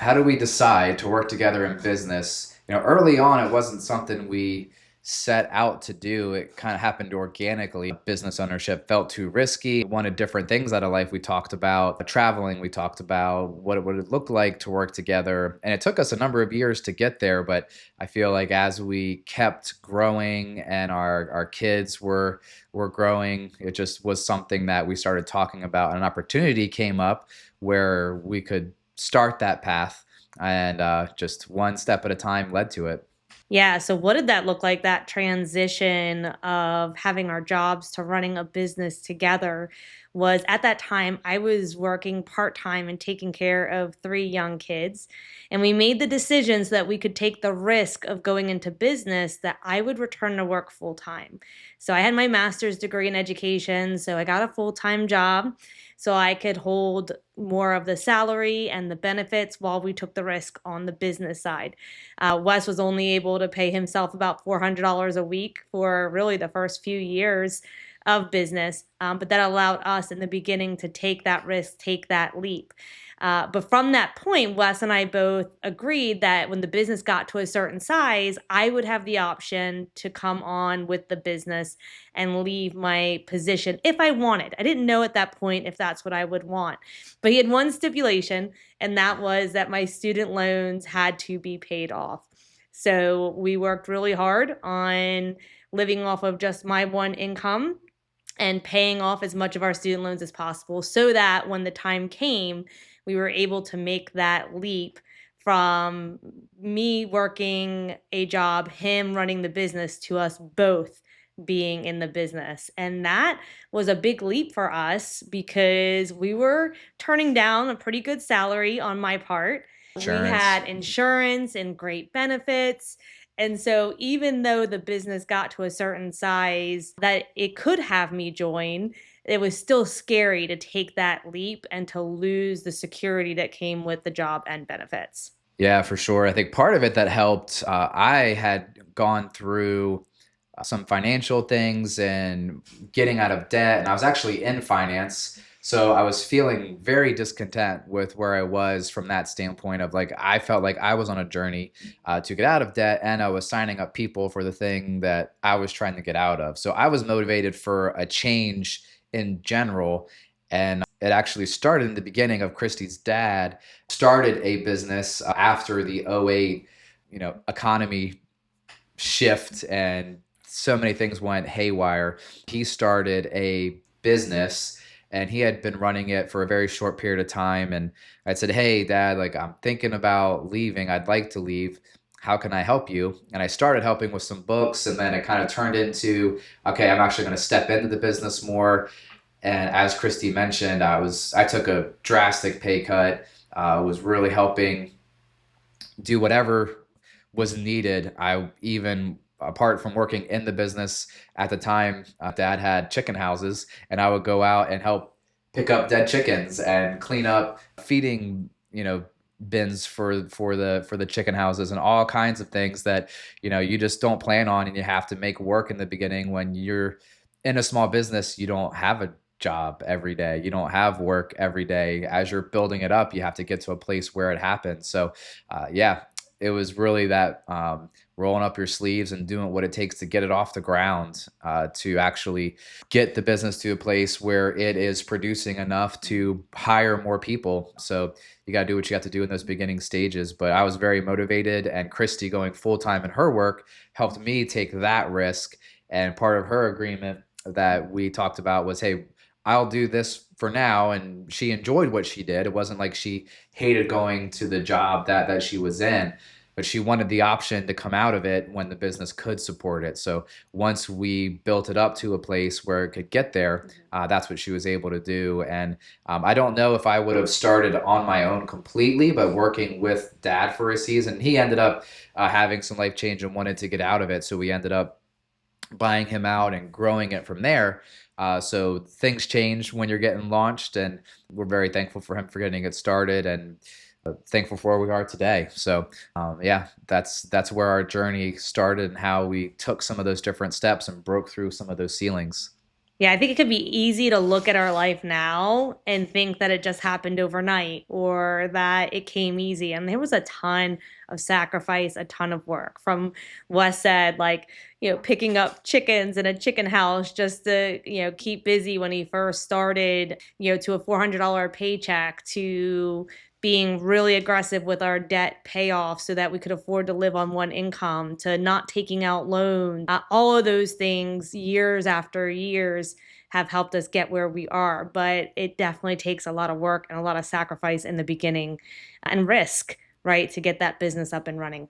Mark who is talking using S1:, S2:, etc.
S1: how do we decide to work together in business? Early on, it wasn't something we set out to do. It kind of happened organically. Business ownership felt too risky. We wanted different things out of life. We talked about traveling. We talked about what it would look like to work together. And it took us a number of years to get there. But I feel like as we kept growing and our kids were growing, it just was something that we started talking about. And an opportunity came up where we could start that path, and just one step at a time led to it.
S2: Yeah, so what did that look like, that transition of having our jobs to running a business together? Was at that time I was working part-time and taking care of three young kids. And we made the decision so that we could take the risk of going into business that I would return to work full-time. So I had my master's degree in education, so I got a full-time job so I could hold more of the salary and the benefits while we took the risk on the business side. Wes was only able to pay himself about $400 a week for really the first few years of business, but that allowed us in the beginning to take that risk, take that leap. But from that point, Wes and I both agreed that when the business got to a certain size, I would have the option to come on with the business and leave my position if I wanted. I didn't know at that point if that's what I would want. But he had one stipulation, and that was that my student loans had to be paid off. So we worked really hard on living off of just my one income and paying off as much of our student loans as possible so that when the time came, we were able to make that leap from me working a job, him running the business, to us both being in the business. And that was a big leap for us because we were turning down a pretty good salary on my part. We
S1: Insurance.
S2: had insurance and great benefits. And so, even though the business got to a certain size that it could have me join, it was still scary to take that leap and to lose the security that came with the job and benefits.
S1: Yeah, for sure. I think part of it that helped, I had gone through some financial things and getting out of debt, and I was actually in finance. So I was feeling very discontent with where I was from that standpoint of like, I felt like I was on a journey to get out of debt, and I was signing up people for the thing that I was trying to get out of. So I was motivated for a change in general. And it actually started in the beginning of Kristy's dad started a business after the '08, economy shift, and so many things went haywire. He started a business, and he had been running it for a very short period of time. And I said, "Hey, Dad, like I'm thinking about leaving. I'd like to leave. How can I help you?" And I started helping with some books, and then it kind of turned into, okay, I'm actually going to step into the business more. And as Kristy mentioned, I took a drastic pay cut. Was really helping do whatever was needed. I even, apart from working in the business at the time, Dad had chicken houses, and I would go out and help pick up dead chickens and clean up feeding, bins for the chicken houses, and all kinds of things that you just don't plan on, and you have to make work in the beginning. When you're in a small business, you don't have a job every day. You don't have work every day. As you're building it up, you have to get to a place where it happens. So, yeah, it was really that rolling up your sleeves and doing what it takes to get it off the ground, to actually get the business to a place where it is producing enough to hire more people. So you got to do what you have to do in those beginning stages. But I was very motivated, and Kristy going full time in her work helped me take that risk. And part of her agreement that we talked about was, hey, I'll do this for now. And she enjoyed what she did. It wasn't like she hated going to the job that she was in, but she wanted the option to come out of it when the business could support it. So once we built it up to a place where it could get there, that's what she was able to do. And I don't know if I would have started on my own completely, but working with Dad for a season, he ended up having some life change and wanted to get out of it. So we ended up buying him out and growing it from there. So things change when you're getting launched, and we're very thankful for him for getting it started, and thankful for where we are today. So yeah, that's where our journey started and how we took some of those different steps and broke through some of those ceilings.
S2: Yeah, I think it could be easy to look at our life now and think that it just happened overnight or that it came easy. And there was a ton of sacrifice, a ton of work. From Wes said, like, picking up chickens in a chicken house just to, keep busy when he first started, to a $400 paycheck, to being really aggressive with our debt payoff so that we could afford to live on one income, to not taking out loans. All of those things, years after years, have helped us get where we are. But it definitely takes a lot of work and a lot of sacrifice in the beginning and risk, right, to get that business up and running.